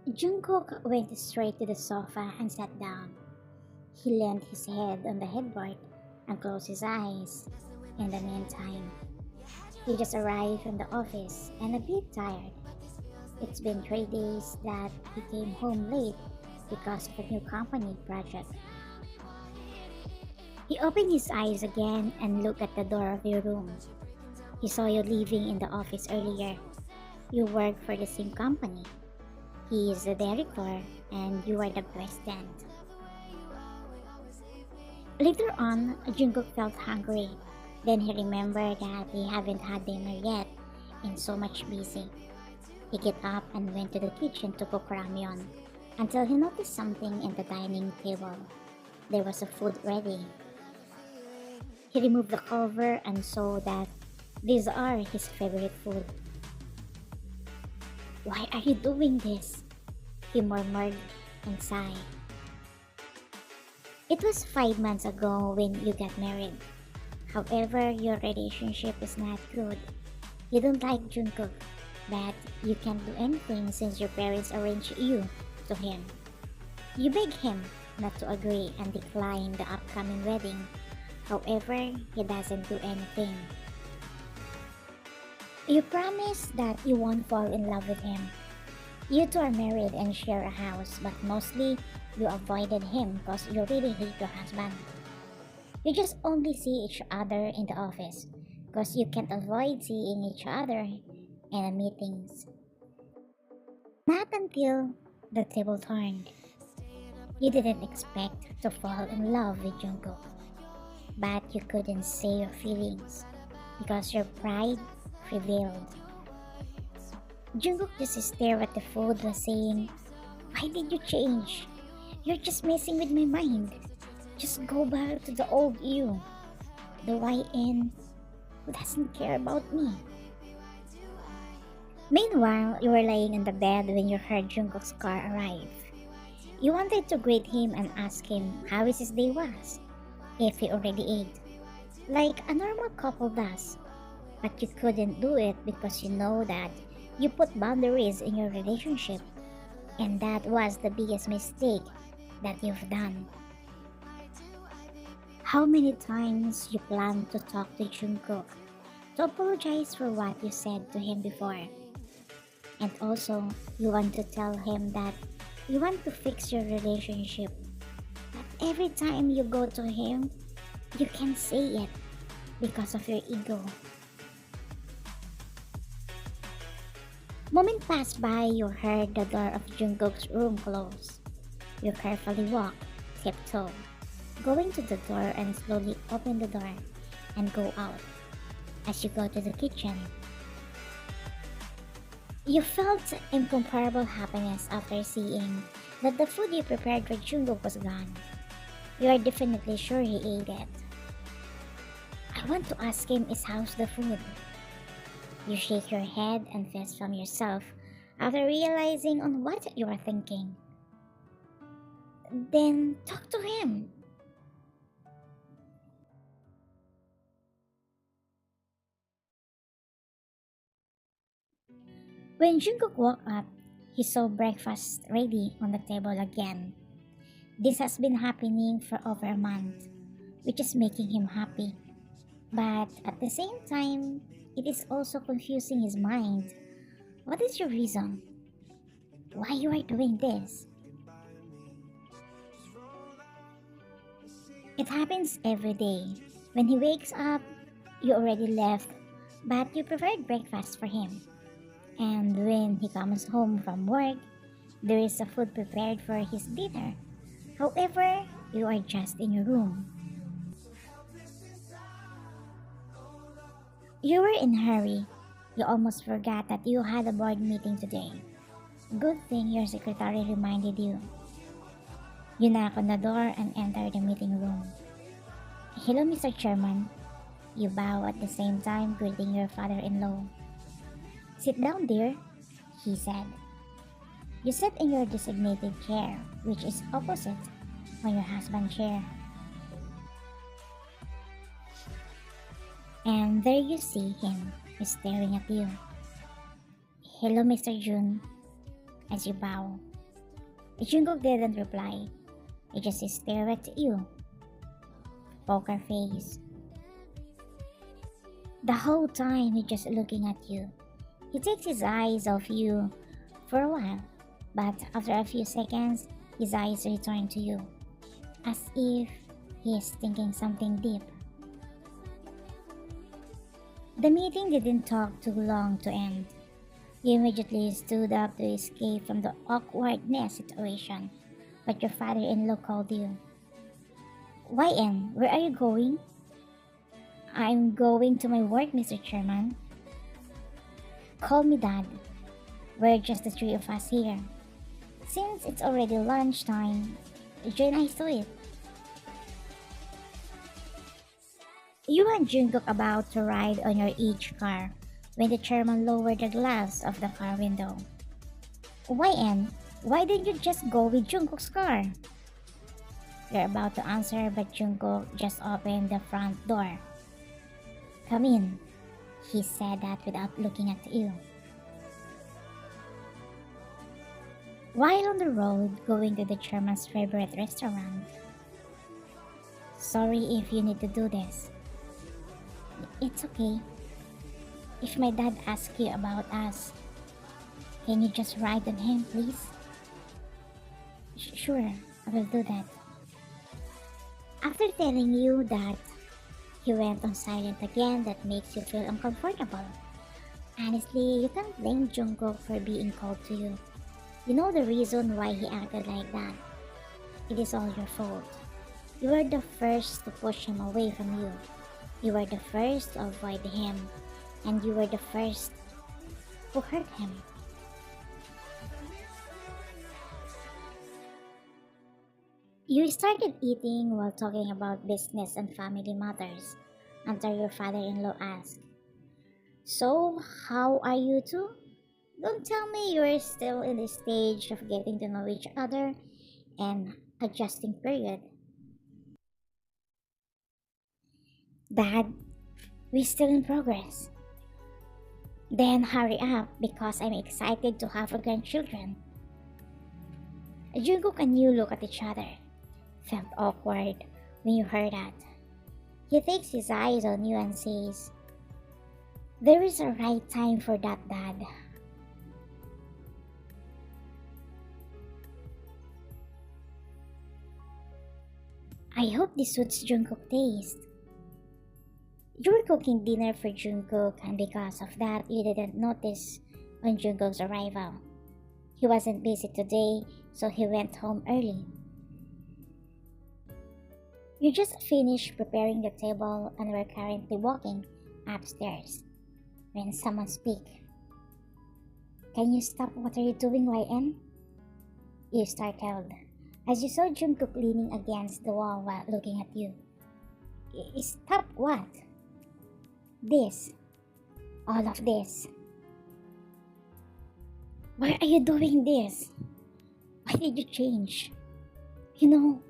Jungkook went straight to the sofa and sat down. He leaned his head on the headboard and closed his eyes. In the meantime, he just arrived from the office and a bit tired. It's been 3 days that he came home late because of a new company project. He opened his eyes again and looked at the door of your room. He saw you leaving in the office earlier. You work for the same company. He is the director and you are the president. Later on, Jungkook felt hungry. Then he remembered that he haven't had dinner yet and so much busy. He got up and went to the kitchen to cook ramyeon until he noticed something in the dining table. There was a food ready. He removed the cover and saw that these are his favorite food. Why are you doing this? He murmured and sighed. It was 5 months ago when you got married. However, your relationship is not good. You don't like Jungkook, but you can't do anything since your parents arranged you to him. You beg him not to agree and decline the upcoming wedding. However, he doesn't do anything. You promise that you won't fall in love with him. You two are married and share a house, but mostly you avoided him because you really hate your husband. You just only see each other in the office because you can't avoid seeing each other in the meetings. Not until the table turned. You didn't expect to fall in love with Jungkook, but you couldn't say your feelings because your pride prevailed. Jungkook just stared at the food while saying, "Why did you change? You're just messing with my mind. Just go back to the old you, the YN who doesn't care about me." Meanwhile, you were lying on the bed when you heard Jungkook's car arrive. You wanted to greet him and ask him how his day was, if he already ate, like a normal couple does. But you couldn't do it because you know that you put boundaries in your relationship, and that was the biggest mistake that you've done. How many times you planned to talk to Jungkook to apologize for what you said to him before, and also you want to tell him that you want to fix your relationship, but every time you go to him, you can't say it because of your ego. Moment passed by, you heard the door of Jungkook's room close. You carefully walk, tiptoe, going to the door and slowly open the door and go out. As you go to the kitchen, you felt incomparable happiness after seeing that the food you prepared for Jungkook was gone. You are definitely sure he ate it. I want to ask him is how's the food. You shake your head and fist from yourself after realizing on what you are thinking. Then talk to him. When Jungkook woke up, he saw breakfast ready on the table again. This has been happening for over a month, which is making him happy. But at the same time, it is also confusing his mind. What is your reason? Why you are doing this? It happens every day. When he wakes up, you already left, but you prepared breakfast for him. And when he comes home from work, there is a food prepared for his dinner. However, you are just in your room. You were in a hurry. You almost forgot that you had a board meeting today. Good thing your secretary reminded you. You knock on the door and enter the meeting room. "Hello, Mr. Chairman." You bow at the same time, greeting your father-in-law. "Sit down, dear," he said. You sit in your designated chair, which is opposite on your husband's chair. And there you see him staring at you. "Hello, Mr. Jun," as you bow. Jungkook didn't reply. He just stared at you, poker face. The whole time he just looking at you. He takes his eyes off you for a while, but after a few seconds, his eyes return to you, as if he is thinking something deep. The meeting didn't take too long to end. You immediately stood up to escape from the awkwardness situation, but your father-in-law called you. YN, where are you going? I'm going to my work, Mr. Chairman. Call me Dad. We're just the three of us here. Since it's already lunchtime, join us to it. You and Jungkook about to ride on your each car when the chairman lowered the glass of the car window. YN, why didn't you just go with Jungkook's car? You're about to answer, but Jungkook just opened the front door. Come in. He said that without looking at you. While on the road going to the chairman's favorite restaurant. Sorry if you need to do this. It's okay. If my dad asks you about us, can you just ride on him, please? Sure, I will do that. After telling you that, he went on silent again. That makes you feel uncomfortable. Honestly, you can't blame Jungkook for being cold to you. You know the reason why he acted like that. It is all your fault. You were the first to push him away from you. You were the first to avoid him. And you were the first who hurt him. You started eating while talking about business and family matters until your father-in-law asked, So, how are you two? Don't tell me you're still in the stage of getting to know each other and adjusting period. Dad, we're still in progress. Then hurry up because I'm excited to have a grandchildren. Jungkook and you look at each other. Felt awkward when you heard that. He takes his eyes on you and says, There is a right time for that, Dad. I hope this suits Jungkook's taste. You were cooking dinner for Jungkook and because of that you didn't notice on Jungkook's arrival. He wasn't busy today, so he went home early. You just finished preparing the table and were currently walking upstairs when someone speak. Can you stop? What are you doing, YN? You startled as you saw Jungkook leaning against the wall while looking at you. Stop what? This. All of this. Why are you doing this? Why did you change? You know,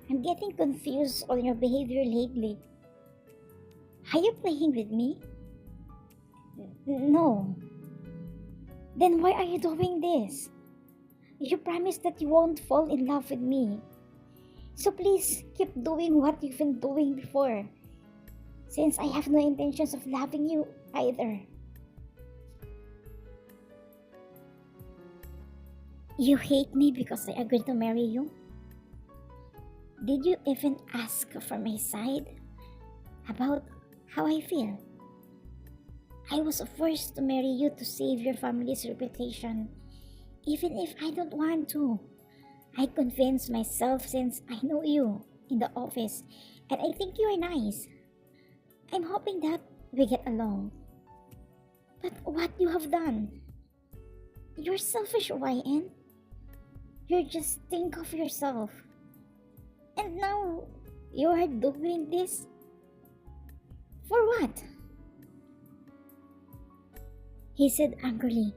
I'm getting confused on your behavior lately. Are you playing with me? No. Then why are you doing this? You promised that you won't fall in love with me. So please keep doing what you've been doing before. Since I have no intentions of loving you either. You hate me because I agreed to marry you? Did you even ask for my side about how I feel? I was forced to marry you to save your family's reputation, even if I don't want to. I convinced myself since I know you in the office and I think you are nice. I'm hoping that we get along. But what you have done? You're selfish, YN. You just think of yourself. And now, you are doing this? For what? He said angrily.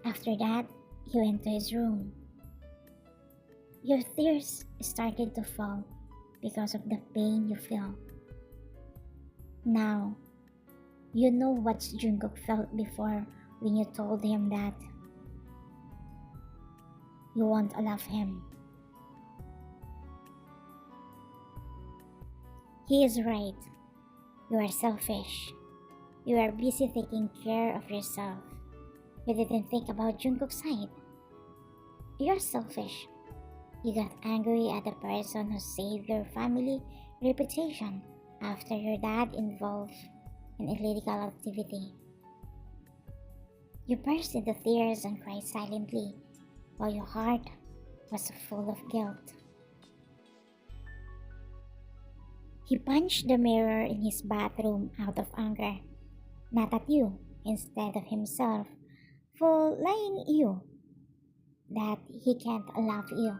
After that, he went to his room. Your tears started to fall because of the pain you feel. Now, you know what Jungkook felt before when you told him that. you won't love him. He is right. You are selfish. You are busy taking care of yourself. You didn't think about Jungkook's side. You're selfish. You got angry at the person who saved your family reputation after your dad involved in illegal activity. You burst into tears and cried silently while your heart was full of guilt. He punched the mirror in his bathroom out of anger, not at you, instead of himself, for lying you that he can't love you.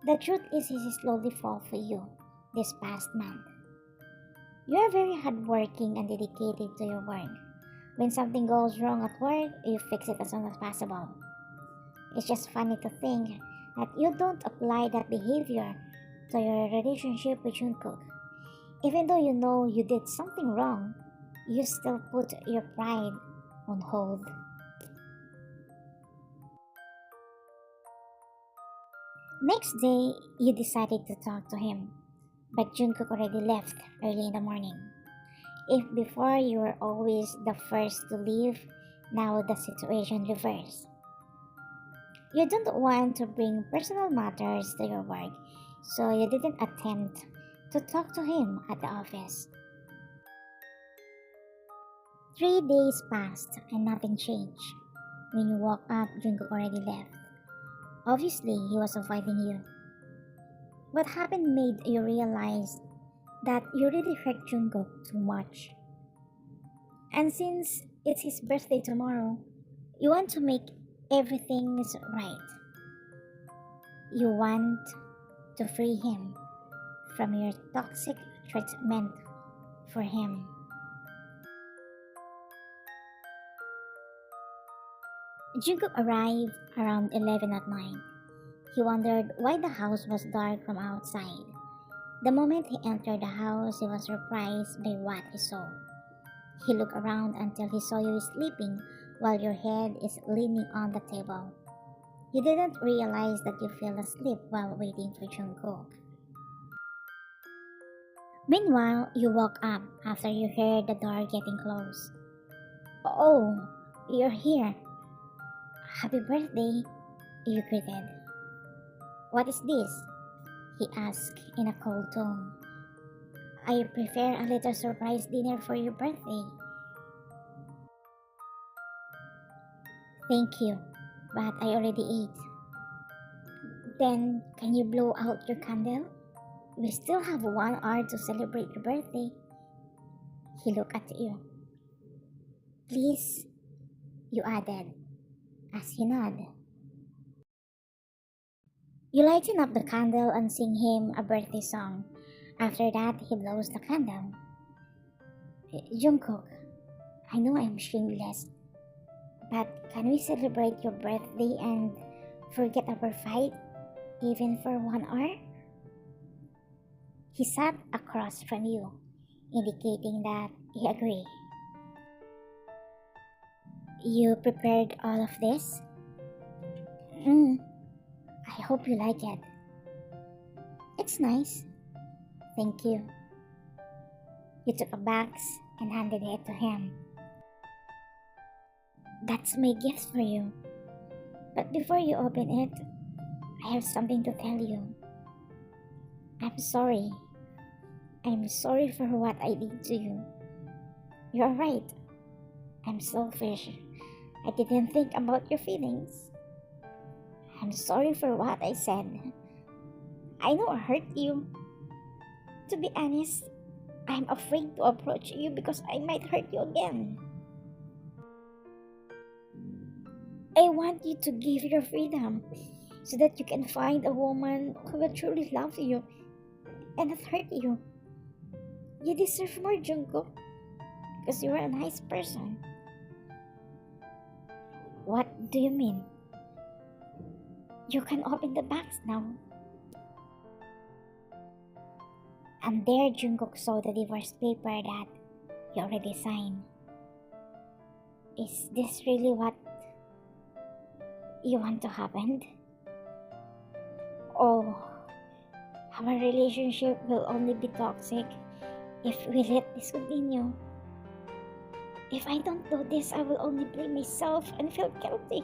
The truth is he slowly fall for you this past month. You are very hardworking and dedicated to your work. When something goes wrong at work, you fix it as soon as possible. It's just funny to think that you don't apply that behavior to your relationship with Jungkook. Even though you know you did something wrong, you still put your pride on hold. Next day, you decided to talk to him, but Jungkook already left early in the morning. If before you were always the first to leave, now the situation reversed. You don't want to bring personal matters to your work, so you didn't attempt to talk to him at the office. 3 days passed and nothing changed. When you woke up, Jungkook already left. Obviously, he was avoiding you. What happened made you realize that you really hurt Jungkook too much. And since it's his birthday tomorrow, you want to make everything right. You want to free him from your toxic treatment for him. Jungkook arrived around 11 at night. He wondered why the house was dark from outside. The moment he entered the house, he was surprised by what he saw. He looked around until he saw you sleeping while your head is leaning on the table. You didn't realize that you fell asleep while waiting for Jungkook. Meanwhile, you woke up after you heard the door getting closed. Oh, you're here. Happy birthday, you greeted. What is this? He asked in a cold tone. I prepare a little surprise dinner for your birthday. Thank you, but I already ate. Then, can you blow out your candle? We still have 1 hour to celebrate your birthday. He looked at you. Please, you added, as he nodded. You lighten up the candle and sing him a birthday song. After that, he blows the candle. Jungkook, I know I'm shameless, but can we celebrate your birthday and forget our fight, even for 1 hour? He sat across from you, indicating that he agreed. You prepared all of this? I hope you like it. It's nice. Thank you. You took a box and handed it to him. That's my gift for you. But before you open it, I have something to tell you. I'm sorry. I'm sorry for what I did to you. You're right. I'm selfish. I didn't think about your feelings. I'm sorry for what I said. I know I hurt you. To be honest, I'm afraid to approach you because I might hurt you again. I want you to give your freedom so that you can find a woman who will truly love you and not hurt you. You deserve more, Jungkook, because you are a nice person. What do you mean? You can open the box now. And there Jungkook saw the divorce paper that you already signed. Is this really what you want to happen? Our relationship will only be toxic if we let this continue. If I don't do this, I will only blame myself and feel guilty.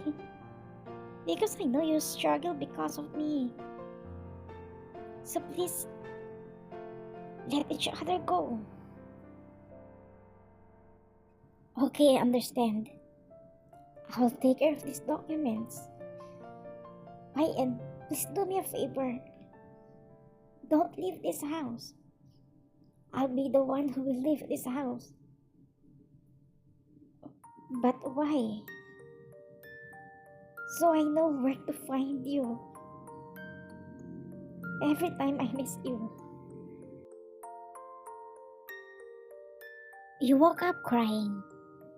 Because I know you struggle because of me. So please, let each other go. Okay, I understand. I'll take care of these documents. Why, and please do me a favor. Don't leave this house. I'll be the one who will leave this house. But why? So I know where to find you. Every time I miss you. You woke up crying.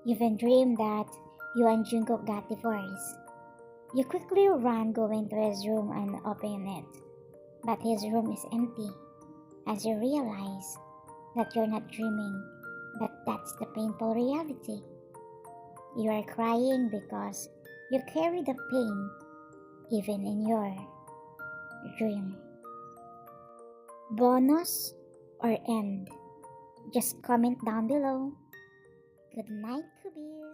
You even dreamed that you and Jungkook got divorced. You quickly ran, going to his room and opening it. But his room is empty. As you realize that you're not dreaming, but that's the painful reality. You are crying because you carry the pain even in your dream. Bonus or end? Just comment down below. Good night, Kubir.